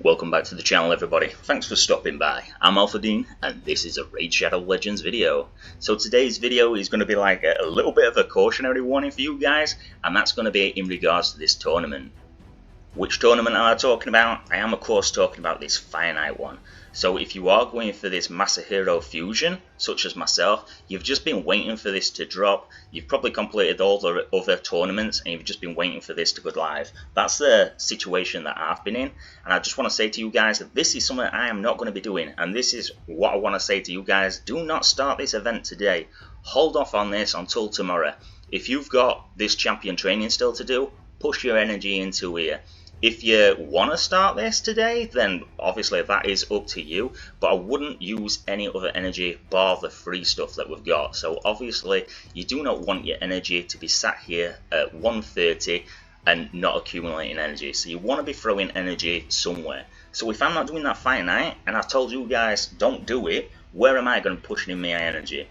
Welcome back to the channel, everybody. Thanks for stopping by. I'm Alpha Dean and this is a Raid Shadow Legends video. So today's video is going to be like a little bit of a cautionary warning for you guys, and that's going to be in regards to this tournament. Which tournament am I talking about? I am of course talking about this Fire Knight one. So if you are going for this Masahiro fusion, such as myself, you've just been waiting for this to drop. You've probably completed all the other tournaments and you've just been waiting for this to go live. That's the situation that I've been in, and I just want to say to you guys that this is something I am not going to be doing, and this is what I want to say to you guys. Do not start this event today. Hold off on this until tomorrow. If you've got this champion training still to do, push your energy into here. If you want to start this today, then obviously that is up to you, but I wouldn't use any other energy bar the free stuff that we've got. So obviously you do not want your energy to be sat here at 130 and not accumulating energy, so you want to be throwing energy somewhere. So if I'm not doing that Fire Knight, and I've told you guys don't do it, where am I going to be pushing in my energy?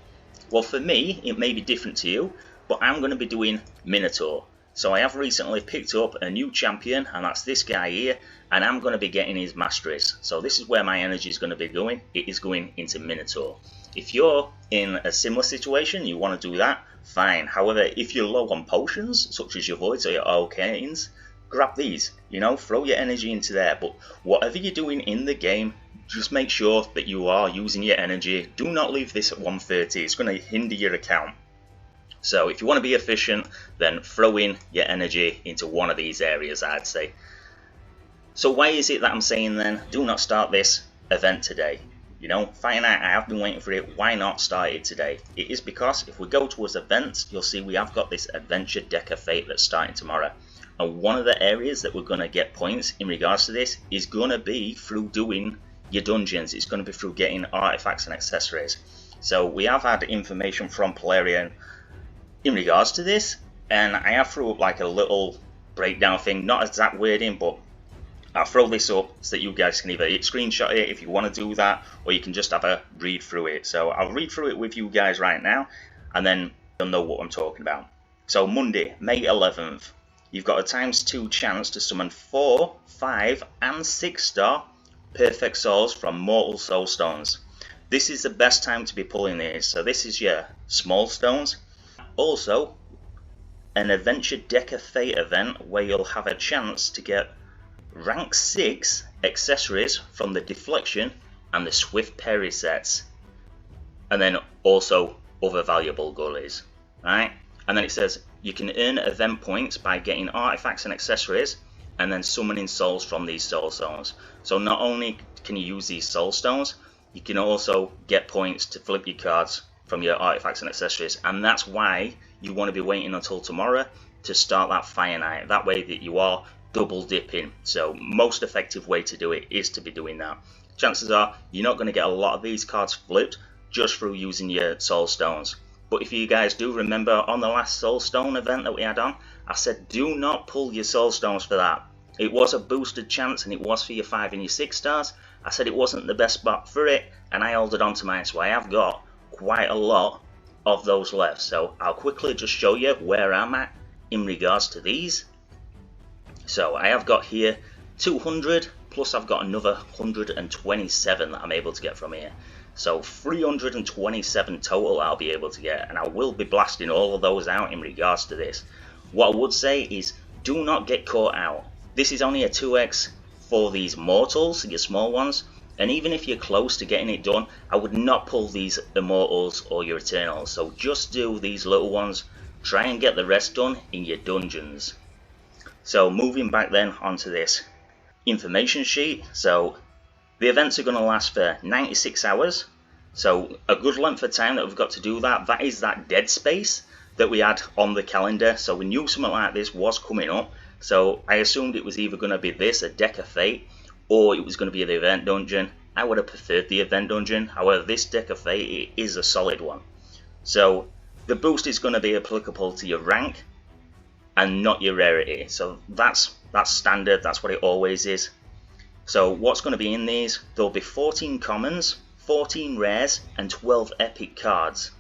Well, for me it may be different to you, but I'm going to be doing Minotaur. So I have recently picked up a new champion, and that's this guy here, and I'm going to be getting his masteries. So this is where my energy is going to be going. It is going into Minotaur. If you're in a similar situation, you want to do that, fine. However, if you're low on potions, such as your voids or your arcanes, grab these, throw your energy into there. But whatever you're doing in the game, just make sure that you are using your energy. Do not leave this at 130, it's going to hinder your account. So if you want to be efficient, then throw in your energy into one of these areas, I'd say. So why is it that I'm saying then, do not start this event today? Fire Knight, I have been waiting for it, why not start it today? It is because if we go towards events, you'll see we have got this Adventure Deck of Fate that's starting tomorrow. And one of the areas that we're going to get points in regards to this is going to be through doing your dungeons. It's going to be through getting artifacts and accessories. So we have had information from Plarium in regards to this, and I have threw up like a little breakdown thing, not exact wording, but I'll throw this up so that you guys can either screenshot it if you want to do that, or you can just have a read through it. So I'll read through it with you guys right now, and then you'll know what I'm talking about. So Monday, May 11th, you've got a ×2 chance to summon 4, 5 and 6 star perfect souls from Mortal Soulstones. This is the best time to be pulling these, so this is your small stones. Also, an Adventure Deck of Fate event where you'll have a chance to get rank 6 accessories from the Deflection and the Swift Parry sets, and then also other valuable goodies, right? And then it says you can earn event points by getting artifacts and accessories and then summoning souls from these soul stones. So not only can you use these soul stones, you can also get points to flip your cards from your artifacts and accessories, and that's why you want to be waiting until tomorrow to start that Fire Knight. That way that you are double dipping. So most effective way to do it is to be doing that. Chances are you're not going to get a lot of these cards flipped just through using your soul stones. But if you guys do remember on the last soul stone event that we had on, I said do not pull your soul stones for that. It was a boosted chance and it was for your 5 and your 6 stars. I said it wasn't the best spot for it, and I held it on to mine, so I have got quite a lot of those left. So I'll quickly just show you where I'm at in regards to these. So I have got here 200, plus I've got another 127 that I'm able to get from here. So 327 total I'll be able to get, and I will be blasting all of those out in regards to this. What I would say is do not get caught out. This is only a 2x for these mortals, your small ones. And even if you're close to getting it done, I would not pull these immortals or your eternals. So just do these little ones. Try and get the rest done in your dungeons. So moving back then onto this information sheet. So the events are going to last for 96 hours. So a good length of time that we've got to do that. That is that dead space that we had on the calendar. So we knew something like this was coming up. So I assumed it was either going to be this, a Deck of Fate, or it was going to be the event dungeon. I would have preferred the event dungeon. However, this Deck of Fate is a solid one. So the boost is going to be applicable to your rank and not your rarity. So that's standard, that's what it always is. So what's going to be in these? There'll be 14 commons, 14 rares and 12 epic cards.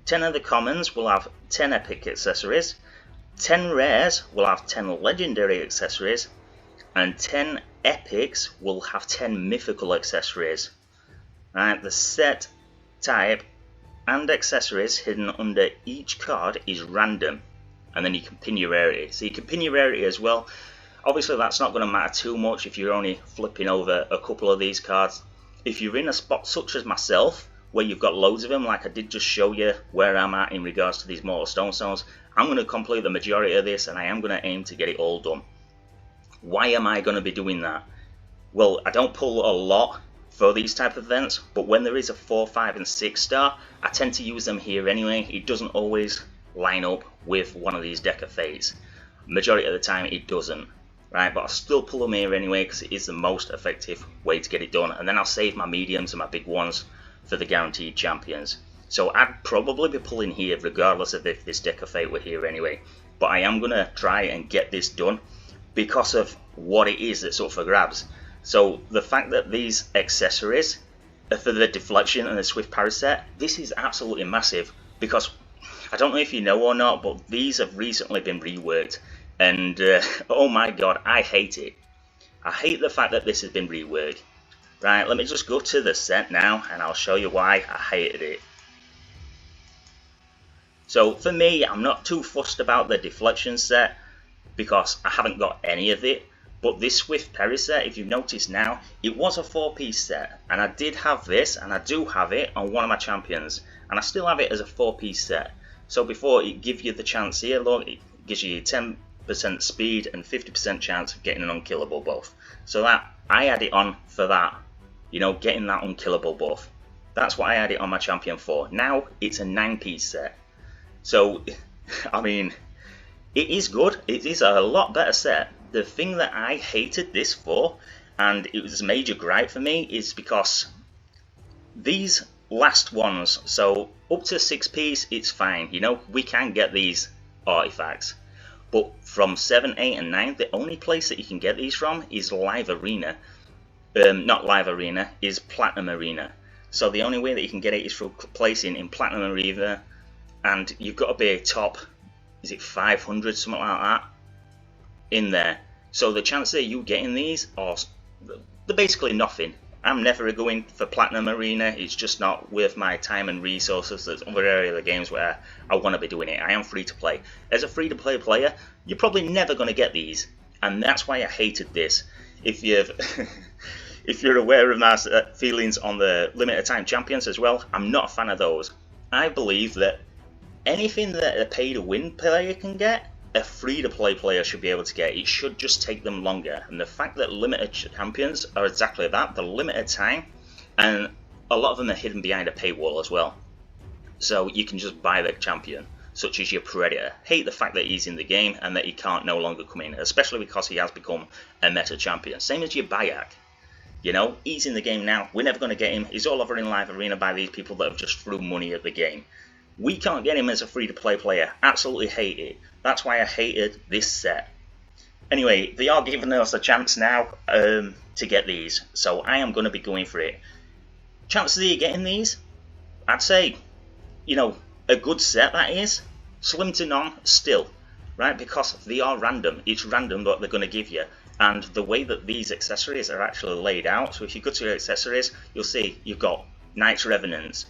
10 of the commons will have 10 epic accessories, 10 rares will have 10 legendary accessories, and 10 epics will have 10 mythical accessories. Right, the set type and accessories hidden under each card is random, and then you can pin your rarity. So you can pin your rarity as well. Obviously that's not going to matter too much if you're only flipping over a couple of these cards. If you're in a spot such as myself, where you've got loads of them, like I did just show you where I'm at in regards to these Mortal Soulstones, I'm going to complete the majority of this, and I am going to aim to get it all done. Why am I going to be doing that? Well, I don't pull a lot for these type of events, but when there is a 4, 5 and 6 star, I tend to use them here anyway. It doesn't always line up with one of these Deck of Fates. Majority of the time it doesn't, right? But I'll still pull them here anyway because it is the most effective way to get it done, and then I'll save my mediums and my big ones for the guaranteed champions. So I'd probably be pulling here regardless of if this Deck of Fate were here anyway, but I am going to try and get this done because of what it is that's up for grabs. So the fact that these accessories are for the deflection and the Swift Parry set, this is absolutely massive, because I don't know if you know or not, but these have recently been reworked, and oh my god, I hate it. I hate the fact that this has been reworked. Right, let me just go to the set now and I'll show you why I hated it. So for me, I'm not too fussed about the deflection set because I haven't got any of it, but this Swift Parry set, if you notice now, it was a 4-piece set, and I did have this, and I do have it on one of my champions, and I still have it as a 4-piece set. So before it gives you the chance here, look, it gives you 10% speed and 50% chance of getting an unkillable buff. So that, I had it on for that, you know, getting that unkillable buff. That's what I had it on my champion for. Now it's a 9-piece set. So, I mean, it is good. It is a lot better set. The thing that I hated this for, and it was a major gripe for me, is because these last ones, so up to 6-piece, it's fine. You know, we can get these artifacts. But from 7, 8 and 9, the only place that you can get these from is Live Arena. Not Live Arena, is Platinum Arena. So the only way that you can get it is through placing in Platinum Arena, and you've got to be top, is it 500, something like that, in there. So the chances of you getting these are, they're basically nothing. I'm never going for Platinum Arena, it's just not worth my time and resources. There's other areas of the games where I want to be doing it. I am free to play. As a free to play player, you're probably never going to get these, and that's why I hated this. If you've if you're aware of my feelings on the limited time champions as well, I'm not a fan of those. I believe that anything that a pay to win player can get, a free to play player should be able to get. It should just take them longer, and the fact that limited champions are exactly that, the limited time, and a lot of them are hidden behind a paywall as well, so you can just buy the champion, such as your Predator. Hate the fact that he's in the game and that he can't no longer come in, especially because he has become a meta champion. Same as your Bayak. You know, he's in the game now, we're never going to get him, he's all over in Live Arena by these people that have just threw money at the game. We can't get him as a free to play player. Absolutely hate it. That's why I hated this set. Anyway, they are giving us a chance now to get these, so I am going to be going for it. Chances of you getting these? I'd say, you know, a good set that is. Slim to none still, right? Because they are random. It's random what they're going to give you. And the way that these accessories are actually laid out, so if you go to your accessories, you'll see you've got Knights Revenants,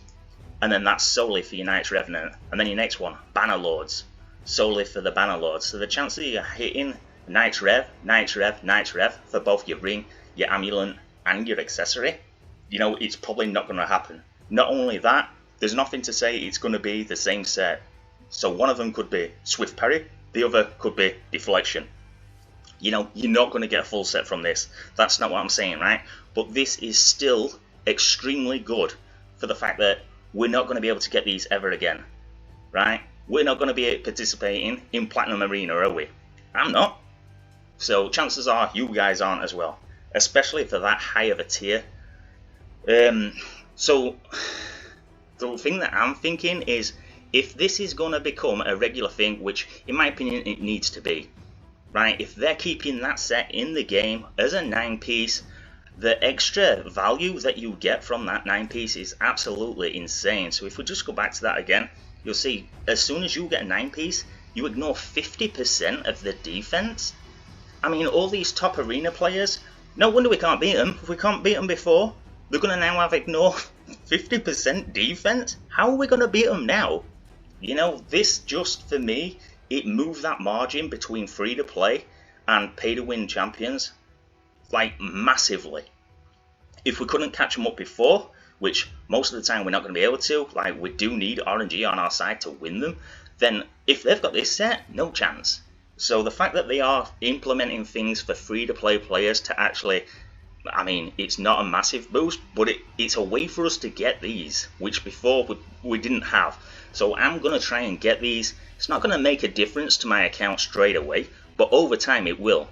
and then that's solely for your Knights Revenant, and then your next one, Banner Lords, solely for the Banner Lords. So the chance of you hitting Knights Rev, Knights Rev, Knights Rev for both your ring, your amulet, and your accessory, you know, it's probably not going to happen. Not only that, there's nothing to say it's going to be the same set. So one of them could be Swift Parry, the other could be Deflection. You know, you're not going to get a full set from this. That's not what I'm saying, right? But this is still extremely good for the fact that we're not going to be able to get these ever again, right? We're not going to be participating in Platinum Arena, are we? I'm not. So chances are you guys aren't as well, especially for that high of a tier. So the thing that I'm thinking is, if this is going to become a regular thing, which in my opinion it needs to be, right? If they're keeping that set in the game as a 9-piece, the extra value that you get from that 9-piece is absolutely insane. So if we just go back to that again, you'll see as soon as you get a 9-piece, you ignore 50% of the defense. I mean, all these top arena players, No wonder we can't beat them. If we can't beat them before, they're going to now have ignore 50% defense? How are we going to beat them now? You know, this just, for me, it moved that margin between free-to-play and pay-to-win champions, like, massively. If we couldn't catch them up before, which most of the time we're not going to be able to, like, we do need RNG on our side to win them, then if they've got this set, no chance. So the fact that they are implementing things for free-to-play players to actually, I mean, it's not a massive boost, but it's a way for us to get these, which before we didn't have. So I'm going to try and get these. It's not going to make a difference to my account straight away, but over time it will.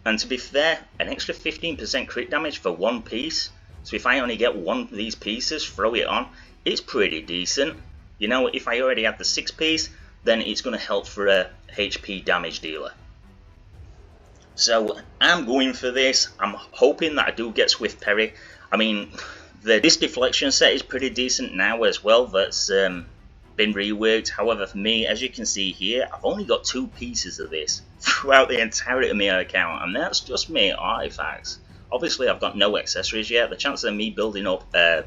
And to be fair, an extra 15% crit damage for one piece, so if I only get one of these pieces, throw it on, it's pretty decent. You know, if I already had the 6 piece, then it's going to help for a HP damage dealer. So I'm going for this. I'm hoping that I do get Swift Parry. I mean, this deflection set is pretty decent now as well. That's been reworked. However, for me, as you can see here, I've only got 2 pieces of this throughout the entirety of my account, and that's just me artifacts. Obviously, I've got no accessories yet. The chances of me building up a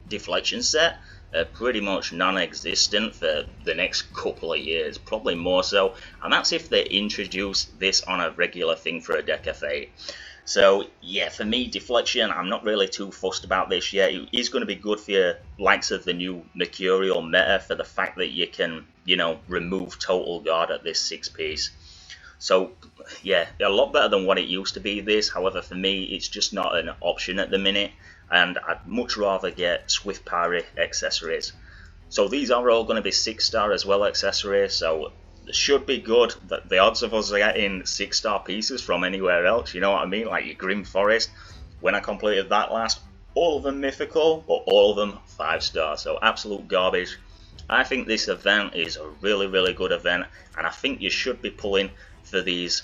deflection set are pretty much non-existent for the next couple of years, probably more so, and that's if they introduce this on a regular thing for a decade. So yeah, for me, deflection, I'm not really too fussed about this yet. It is going to be good for your likes of the new Mercurial meta for the fact that you can, you know, remove total guard at this 6 piece. So yeah, a lot better than what it used to be this. However, for me, it's just not an option at the minute, and I'd much rather get Swift Parry accessories. So these are all going to be 6-star as well accessories, so it should be good. That the odds of us getting 6-star pieces from anywhere else, you know what I mean, like your Grim Forest, when I completed that last, all of them mythical, but all of them 5-star, so absolute garbage. I think this event is a really, really good event, and I think you should be pulling for these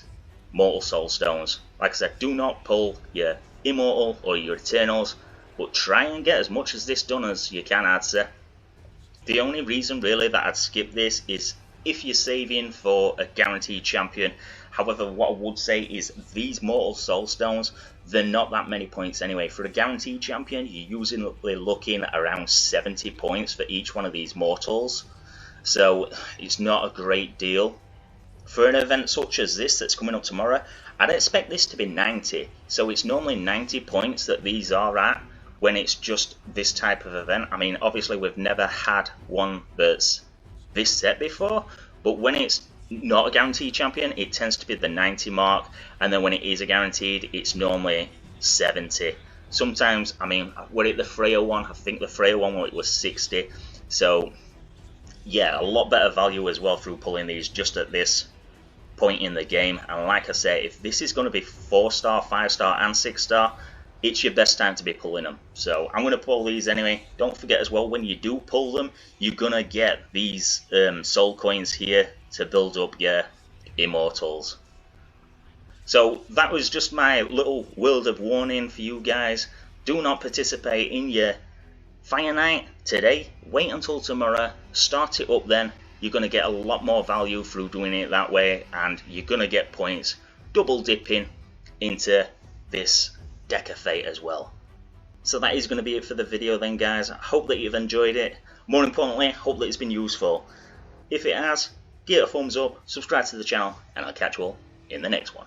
Mortal Soulstones. Like I said, do not pull your Immortal or your Eternals, but try and get as much as this done as you can, I'd say. The only reason really that I'd skip this is if you're saving for a guaranteed champion. However, what I would say is these Mortal Soulstones, they're not that many points anyway. For a guaranteed champion, you're usually looking around 70 points for each one of these Mortals. So it's not a great deal. For an event such as this that's coming up tomorrow, I'd expect this to be 90. So it's normally 90 points that these are at when it's just this type of event. I mean, obviously we've never had one that's this set before, but when it's not a guaranteed champion, it tends to be the 90 mark, and then when it is a guaranteed, it's normally 70. Sometimes, I mean, were it the Freya one? I think the Freya one was 60. So yeah, a lot better value as well through pulling these just at this point in the game. And like I say, if this is going to be 4-star, 5-star and 6-star, it's your best time to be pulling them. So I'm going to pull these anyway. Don't forget as well, when you do pull them, you're going to get these soul coins here to build up your Immortals. So that was just my little word of warning for you guys. Do not participate in your Fire Night today. Wait until tomorrow. Start it up then. You're going to get a lot more value through doing it that way, and you're going to get points double dipping into this Deck of Fate as well. So that is going to be it for the video then, guys. I hope that you've enjoyed it. More importantly, hope that it's been useful. If it has, give it a thumbs up, subscribe to the channel, and I'll catch you all in the next one.